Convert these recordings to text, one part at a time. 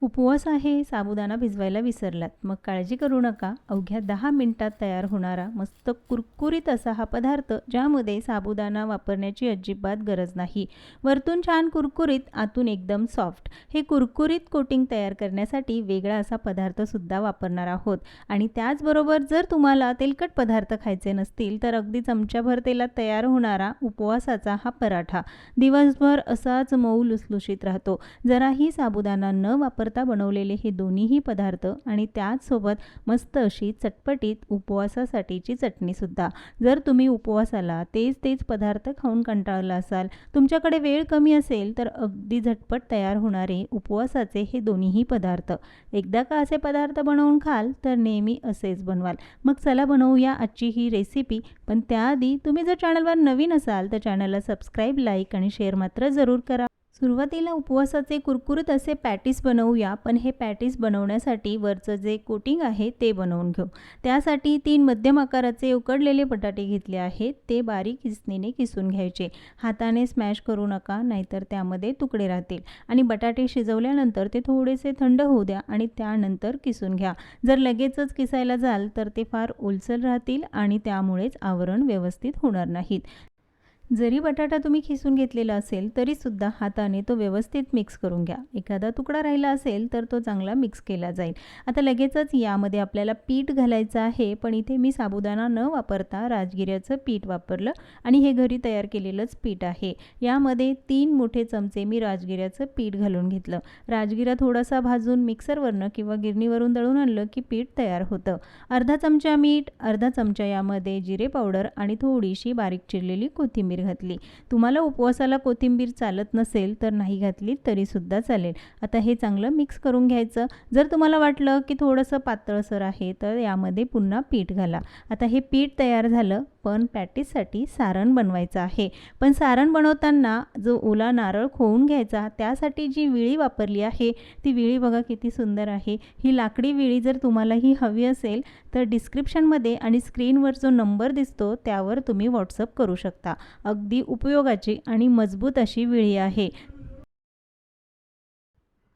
उपवास आहे, साबुदाणा भिजवायला विसरलात. मग काळजी करू नका. अवघ्या 10 मिनिटात तयार होणारा मस्त कुरकुरीत असा हा पदार्थ, ज्यामध्ये साबुदाणा वापरण्याची अजिबात गरज नाही. वरतून छान कुरकुरीत, आतून एकदम सॉफ्ट. हे कुरकुरीत कोटिंग तयार करण्यासाठी वेगळा असा पदार्थसुद्धा वापरणार आहोत. आणि त्याचबरोबर जर तुम्हाला तेलकट पदार्थ खायचे नसतील, तर अगदी चमच्याभर तेलात तयार होणारा उपवासाचा हा पराठा दिवसभर असाच मऊ लुसलुशीत राहतो. जराही साबुदाणा न वापरता बनवलेले हे दोन्हीही पदार्थ आणि त्याचसोबत मस्त अशी चटपटीत उपवासासाठीची चटणीसुद्धा. जर तुम्ही उपवासाला तेच पदार्थ खाऊन कंटाळला असाल, तुमच्याकडे वेळ कमी असेल, तर अगदी झटपट तयार होणारे उपवासाचे हे दोन्हीही पदार्थ एकदा का असे पदार्थ बनवून खाल, तर नेहमी असेच बनवाल. मग चला बनवूया आजची ही रेसिपी. पण त्याआधी तुम्ही जर चॅनलवर नवीन असाल, तर चॅनलला सबस्क्राईब, लाईक आणि शेअर मात्र जरूर करा. सुरुवातीला उपवासाचे कुरकुरीत असे पॅटीस बनवूया. पण हे पॅटीस बनवण्यासाठी वरचं जे कोटिंग आहे ते बनवून घेऊ. त्यासाठी 3 मध्यम आकाराचे उकडलेले बटाटे घेतले आहेत. ते बारीक किसणीने किसून घ्यायचे. हाताने स्मॅश करू नका, नाहीतर त्यामध्ये तुकडे राहतील. आणि बटाटे शिजवल्यानंतर ते थोडेसे थंड होऊ द्या आणि त्यानंतर किसून घ्या. जर लगेचच किसायला जाल, तर ते फार ओलसर राहतील आणि त्यामुळेच आवरण व्यवस्थित होणार नाहीत. जरी बटाटा तुम्ही खिसून घेतलेला असेल, तरीसुद्धा हाताने तो व्यवस्थित मिक्स करून घ्या. एखादा तुकडा राहिला असेल, तर तो चांगला मिक्स केला जाईल. आता लगेचच यामध्ये आपल्याला पीठ घालायचं आहे. पण इथे मी साबुदाणा न वापरता राजगिऱ्याचं पीठ वापरलं आणि हे घरी तयार केलेलंच पीठ आहे. यामध्ये 3 मोठे चमचे मी राजगिऱ्याचं पीठ घालून घेतलं. राजगिरा थोडासा भाजून मिक्सरवरनं किंवा गिरणीवरून दळून आणलं की पीठ तयार होतं. अर्धा चमचा मीठ, अर्धा चमचा यामध्ये जिरे पावडर आणि थोडीशी बारीक चिरलेली कोथिंबीर घातली. तुम्हाला उपवासाला कोथिंबीर चालत नसेल, तर नाही घातली तरी सुद्धा चालेल. आता हे चांगलं मिक्स करून घ्यायचं. जर तुम्हाला वाटलं की थोडंसं पातळसर आहे, तर यामध्ये पुन्हा पीठ घाला. आता हे पीठ तयार झालं. पण पॅटीससाठी सारण बनवायचं आहे. पण सारण बनवताना जो ओला नारळ खोवून घ्यायचा, त्यासाठी जी विळी वापरली आहे, ती विळी बघा किती सुंदर आहे. ही लाकडी विळी जर तुम्हाला ही हवी असेल, तर डिस्क्रिप्शनमध्ये आणि स्क्रीनवर जो नंबर दिसतो त्यावर तुम्ही व्हॉट्सअप करू शकता. अगदी उपयोगाची आणि मजबूत अशी विळी आहे.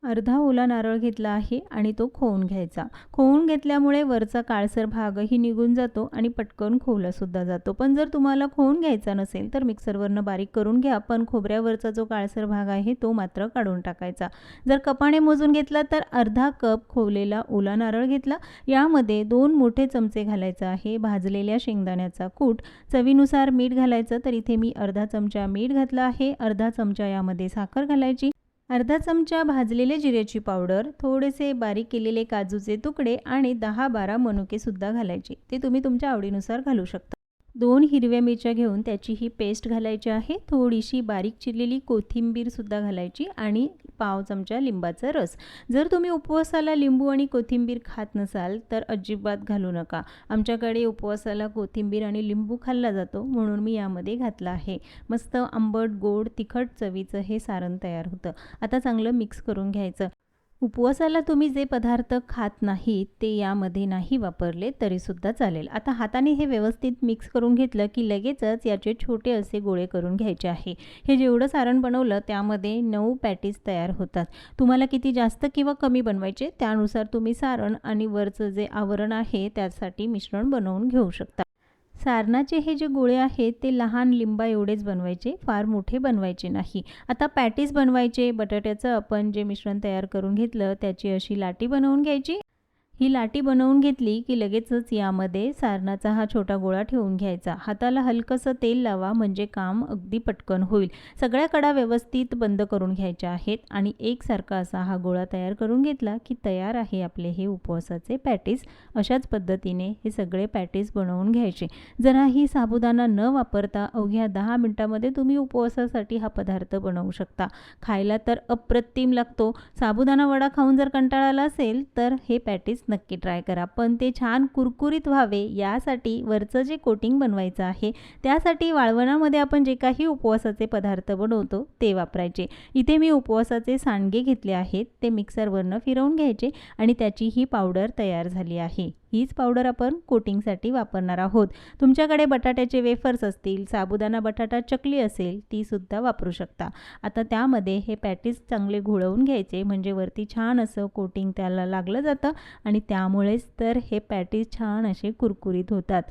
अर्धा ओला नारळ घेतला आहे आणि तो खोवून घ्यायचा. खोवून घेतल्यामुळे वरचा काळसर भागही निघून जातो आणि पटकन खोवलासुद्धा जातो. पण जर तुम्हाला खोवून घ्यायचा नसेल, तर मिक्सरवरनं बारीक करून घ्या. पण खोबऱ्यावरचा जो काळसर भाग आहे तो मात्र काढून टाकायचा. जर कपाने मोजून घेतला, तर अर्धा कप खोवलेला ओला नारळ घेतला. यामध्ये 2 मोठे चमचे घालायचा आहे भाजलेल्या शेंगदाण्याचा कूट. चवीनुसार मीठ घालायचं. तर इथे मी अर्धा चमचा मीठ घातला आहे. अर्धा चमचा यामध्ये साखर घालायची. अर्धा चमचा भाजलेले जिऱ्याची पावडर, थोडेसे बारीक केलेले काजूचे तुकडे आणि 10-12 मनुकेसुद्धा घालायचे. ते तुम्ही तुमच्या आवडीनुसार घालू शकता. 2 हिरव्या मिरच्या घेऊन त्याची ही पेस्ट घालायची आहे. थोडीशी बारीक चिरलेली कोथिंबीरसुद्धा घालायची आणि पाव चमचा लिंबाचा रस. जर तुम्ही उपवासाला लिंबू आणि कोथिंबीर खात नसाल, तर अजिबात घालू नका. आमच्याकडे उपवासाला कोथिंबीर आणि लिंबू खाल्ला जातो, म्हणून मी यामध्ये घातला आहे. मस्त आंबट, गोड, तिखट चवीचं हे सारण तयार होतं. आता चांगलं मिक्स करून घ्यायचं. उपवासाला तुम्ही जे पदार्थ खात नाहीत, ते यामध्ये नाही वापरले तरीसुद्धा चालेल. आता हाताने हे व्यवस्थित मिक्स करून घेतलं की लगेचच याचे छोटे असे गोळे करून घ्यायचे आहे. हे जेवढं सारण बनवलं, त्यामध्ये 9 पॅटीस तयार होतात. तुम्हाला किती जास्त किंवा कमी बनवायचे, त्यानुसार तुम्ही सारण आणि वरचं जे आवरण आहे त्यासाठी मिश्रण बनवून घेऊ शकता. सारणाचे हे जे गोळे आहेत, ते लहान लिंबा एवढेच बनवायचे, फार मोठे बनवायचे नाही. आता पॅटीस बनवायचे. बटाट्याचं आपण जे मिश्रण तयार करून घेतलं, त्याची अशी लाटी बनवून घ्यायची. ही लाटी बनवून घेतली की लगेचच यामध्ये सारणाचा हा छोटा गोळा ठेवून घ्यायचा. हाताला हलकंसं तेल लावा, म्हणजे काम अगदी पटकन होईल. सगळ्या कडा व्यवस्थित बंद करून घ्यायच्या आहेत आणि एकसारखा असा हा गोळा तयार करून घेतला की तयार आहे आपले हे उपवासाचे पॅटीस. अशाच पद्धतीने हे सगळे पॅटीस बनवून घ्यायचे. जराही साबुदाणा न वापरता अवघ्या 10 मिनिटांमध्ये तुम्ही उपवासासाठी हा पदार्थ बनवू शकता. खायला तर अप्रतिम लागतो. साबुदाणा वडा खाऊन जर कंटाळा आला असेल, तर हे पॅटीस नक्की ट्राय करा. पण ते छान कुरकुरीत व्हावे, यासाठी वरचं जे कोटिंग बनवायचं आहे, त्यासाठी वाळवणामध्ये आपण जे काही उपवासाचे पदार्थ बनवतो ते वापरायचे. इथे मी उपवासाचे सांडगे घेतले आहेत. ते मिक्सरवरनं फिरवून घ्यायचे आणि त्याची ही पावडर तयार झाली आहे. हीच पावडर आपण कोटिंगसाठी वापरणार आहोत. तुमच्याकडे बटाट्याचे वेफर्स असतील, साबुदाणा बटाटा चकली असेल, तीसुद्धा वापरू शकता. आता त्यामध्ये हे पॅटीस चांगले घोळवून घ्यायचे, म्हणजे वरती छान असं कोटिंग त्याला लागलं जातं आणि त्यामुळेच तर हे पॅटीस छान असे कुरकुरीत होतात.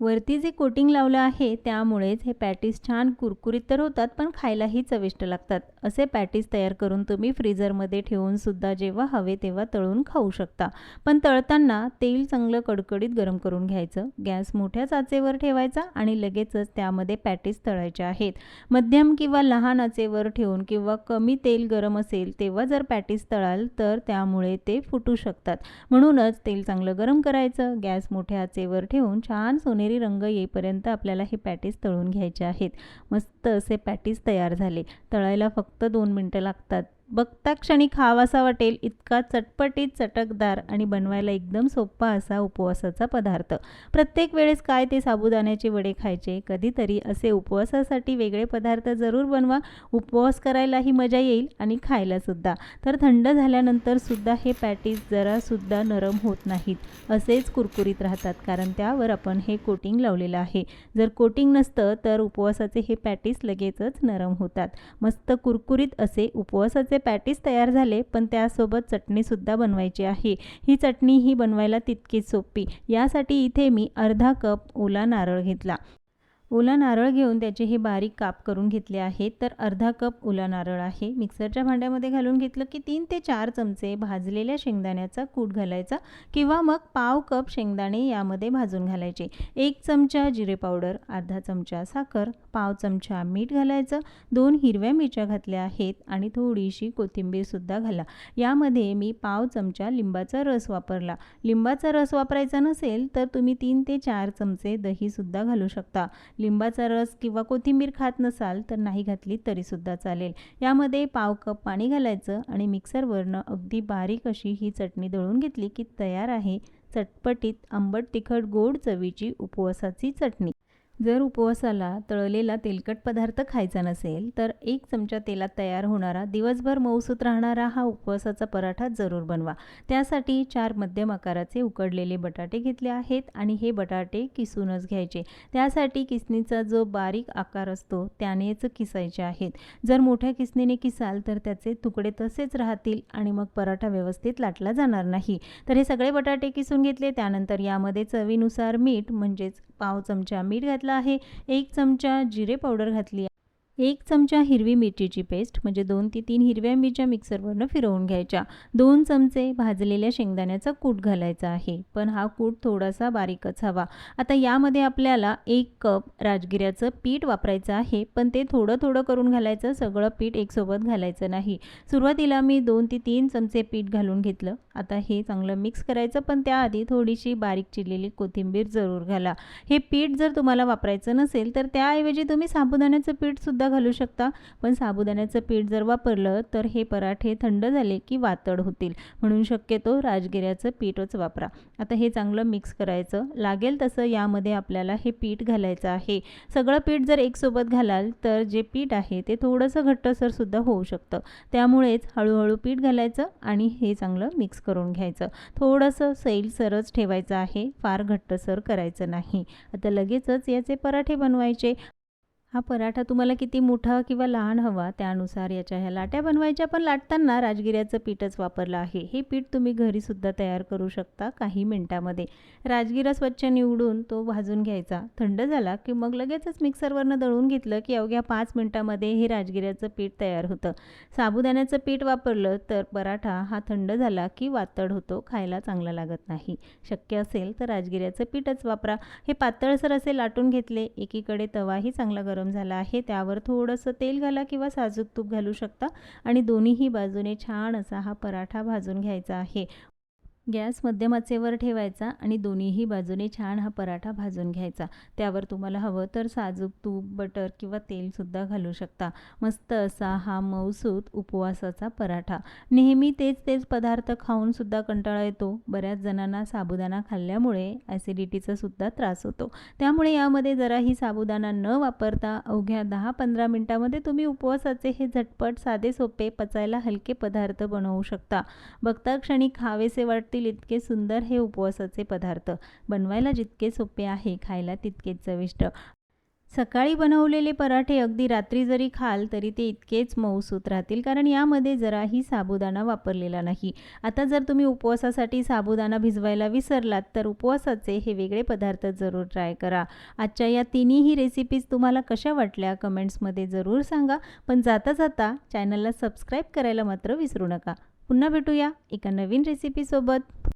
वरती जे कोटिंग लावलं आहे त्यामुळेच हे पॅटीस छान कुरकुरीत तर होतात, पण खायलाही चविष्ट लागतात. असे पॅटीस तयार करून तुम्ही फ्रीझरमध्ये ठेवून सुद्धा जेव्हा हवे तेव्हा तळून खाऊ शकता. पण तळताना तेल चांगलं कडकडीत गरम करून घ्यायचं. गॅस मोठ्या आचेवर ठेवायचा आणि लगेचच त्यामध्ये पॅटीस तळायचे आहेत. मध्यम किंवा लहान आचेवर ठेवून किंवा कमी तेल गरम असेल तेव्हा जर पॅटीस तळाल तर त्यामुळे ते फुटू शकतात. म्हणूनच तेल चांगलं गरम करायचं. गॅस मोठ्या आचेवर ठेवून छान सोनेरी रंग येईपर्यंत आपल्याला हे पॅटीस तळून घ्यायचे आहेत. मस्त असे पॅटीस तयार झाले. तळायला फक्त 2 मिनिटं लागतात. बघता क्षणी खावासा वाटेल इतका चटपटीत, चटकदार आणि बनवायला एकदम सोपा असा उपवासाचा पदार्थ. प्रत्येक वेळेस काय ते साबुदाण्याचे वडे खायचे, कधीतरी असे उपवासासाठी वेगळे पदार्थ जरूर बनवा. उपवास करायलाही मजा येईल आणि खायलासुद्धा. तर थंड झाल्यानंतर सुद्धा हे पॅटीस जरासुद्धा नरम होत नाहीत, असेच कुरकुरीत राहतात, कारण त्यावर आपण हे कोटिंग लावलेलं आहे. जर कोटिंग नसतं तर उपवासाचे हे पॅटीस लगेचच नरम होतात. मस्त कुरकुरीत असे उपवासाचे पॅटीस तयार झाले, पण त्यासोबत चटणीसुद्धा बनवायची आहे. ही चटणी ही बनवायला तितकीच सोपी. यासाठी इथे मी अर्धा कप ओला नारळ घेतला. ओला नारळ घेऊन त्याचे हे बारीक काप करून घेतले आहेत. तर अर्धा कप ओला नारळ आहे. मिक्सरच्या भांड्यामध्ये घालून घेतलं की 3 ते 4 चमचे भाजलेल्या शेंगदाण्याचा कूट घालायचा किंवा मग पाव कप शेंगदाणे यामध्ये भाजून घालायचे. 1 चमचा जिरे पावडर, अर्धा चमचा साखर, पाव चमचा मीठ घालायचं. 2 हिरव्या मिरच्या घातल्या आहेत आणि थोडीशी कोथिंबीरसुद्धा घाला. यामध्ये मी पाव चमचा लिंबाचा रस वापरला. लिंबाचा रस वापरायचा नसेल तर तुम्ही 3 ते 4 चमचे दहीसुद्धा घालू शकता. लिंबाचा रस किंवा कोथिंबीर खात नसाल तर नाही घातली तरीसुद्धा चालेल. यामध्ये पाव कप पाणी घालायचं आणि मिक्सरवरनं अगदी बारीक अशी ही चटणी दळून घेतली की तयार आहे चटपटीत, आंबट, तिखट, गोड चवीची उपवासाची चटणी. जर उपवासाला तळलेला तेलकट पदार्थ खायचा नसेल तर 1 चमचा तेलात तयार होणारा, दिवसभर मऊसूत राहणारा हा उपवासाचा पराठा जरूर बनवा. त्यासाठी 4 मध्यम आकाराचे उकडलेले बटाटे घेतले आहेत आणि हे बटाटे किसूनच घ्यायचे. त्यासाठी किसणीचा जो बारीक आकार असतो त्यानेच किसायचे आहेत. जर मोठ्या किसणीने किसाल तर त्याचे तुकडे तसेच राहतील आणि मग पराठा व्यवस्थित लाटला जाणार नाही. तर हे सगळे बटाटे किसून घेतले. त्यानंतर यामध्ये चवीनुसार मीठ, म्हणजेच पाव चमचा मीठ घातलं आहे. 1 चमचा जिरे पावडर घातली. 1 चमचा हिरवी मिरचीची पेस्ट, म्हणजे 2 ते 3 हिरव्या मिरच्या मिक्सरवरनं फिरवून घ्यायच्या. 2 चमचे भाजलेल्या शेंगदाण्याचा कूट घालायचा आहे, पण हा कूट थोडासा बारीकच हवा. आता यामध्ये आपल्याला 1 कप राजगिऱ्याचं पीठ वापरायचं आहे, पण ते थोडं थोडं करून घालायचं. सगळं पीठ एकसोबत घालायचं नाही. सुरुवातीला मी 2 ते 3 चमचे पीठ घालून घेतलं. आता हे चांगलं मिक्स करायचं, पण त्याआधी थोडीशी बारीक चिरलेली कोथिंबीर जरूर घाला. हे पीठ जर तुम्हाला वापरायचं नसेल तर त्याऐवजी तुम्ही साबुदाण्याचं पीठसुद्धा घालू शकता, पण साबुदाण्याचं पीठ जर वापरलं तर हे पराठे थंड झाले की वातड होतील, म्हणून शक्यतो राजगिऱ्याचं पीठच वापरा. आता हे चांगलं मिक्स करायचं. लागेल तसं यामध्ये आपल्याला हे पीठ घालायचं आहे. सगळं पीठ जर एकसोबत घालाल तर जे पीठ आहे ते थोडंसं घट्टसर सुद्धा होऊ शकतं. त्यामुळेच हळूहळू पीठ घालायचं आणि हे चांगलं मिक्स करून घ्यायचं. थोडंसं सैलसरच ठेवायचं आहे, फार घट्टसर करायचं नाही. आता लगेचच याचे पराठे बनवायचे. हा पराठा तुम्हाला किती मोठा किंवा लहान हवा त्यानुसार याच्या ह्या लाट्या बनवायच्या, पण लाटताना राजगिऱ्याचं पीठच वापरलं आहे. हे पीठ तुम्ही घरीसुद्धा तयार करू शकता काही मिनिटामध्ये. राजगिरा स्वच्छ निवडून तो भाजून घ्यायचा. थंड झाला की मग लगेचच मिक्सरवरनं दळून घेतलं की अवघ्या 5 मिनिटामध्ये हे राजगिऱ्याचं पीठ तयार होतं. साबुदाण्याचं पीठ वापरलं तर पराठा हा थंड झाला की वातड होतो, खायला चांगला लागत नाही. शक्य असेल तर राजगिऱ्याचं पीठच वापरा. हे पातळसर असे लाटून घेतले. एकीकडे तवाही चांगला गरम झाला आहे, त्यावर थोडंसं तेल घाला किंवा साजूक तूप घालू शकता आणि दोन्हीही बाजूने छान असा हा पराठा भाजून घ्यायचा आहे. गॅस मध्यम आचेवर ठेवायचा आणि दोन्हीही बाजूने छान हा पराठा भाजून घ्यायचा. त्यावर तुम्हाला हवं तर साजूक तूप, बटर किंवा तेलसुद्धा घालू शकता. मस्त असा हा मऊसूत उपवासाचा पराठा. नेहमी तेच तेच पदार्थ खाऊनसुद्धा कंटाळा येतो. बऱ्याच जणांना साबुदाणा खाल्ल्यामुळे ॲसिडिटीचा सुद्धा त्रास होतो. त्यामुळे यामध्ये जराही साबुदाणा न वापरता अवघ्या 10-15 मिनिटामध्ये तुम्ही उपवासाचे हे झटपट, साधे, सोपे, पचायला हलके पदार्थ बनवू शकता. बघता क्षणी खावेसे वाटते होतील इतके सुंदर हे उपवासाचे पदार्थ. बनवायला जितके सोपे आहे, खायला तितकेच चविष्ट. सकाळी बनवलेले पराठे अगदी रात्री जरी खाल तरी ते इतकेच मऊसूत राहतील, कारण यामध्ये जराही साबुदाणा वापरलेला नाही. आता जर तुम्ही उपवासासाठी साबुदाणा भिजवायला विसरलात तर उपवासाचे हे वेगळे पदार्थ जरूर ट्राय करा. आजच्या या तिन्हीही रेसिपीज तुम्हाला कशा वाटल्या कमेंट्समध्ये जरूर सांगा. पण जाता जाता चॅनलला सबस्क्राईब करायला मात्र विसरू नका. पुन्हा भेटूया एका नवीन रेसिपीसोबत.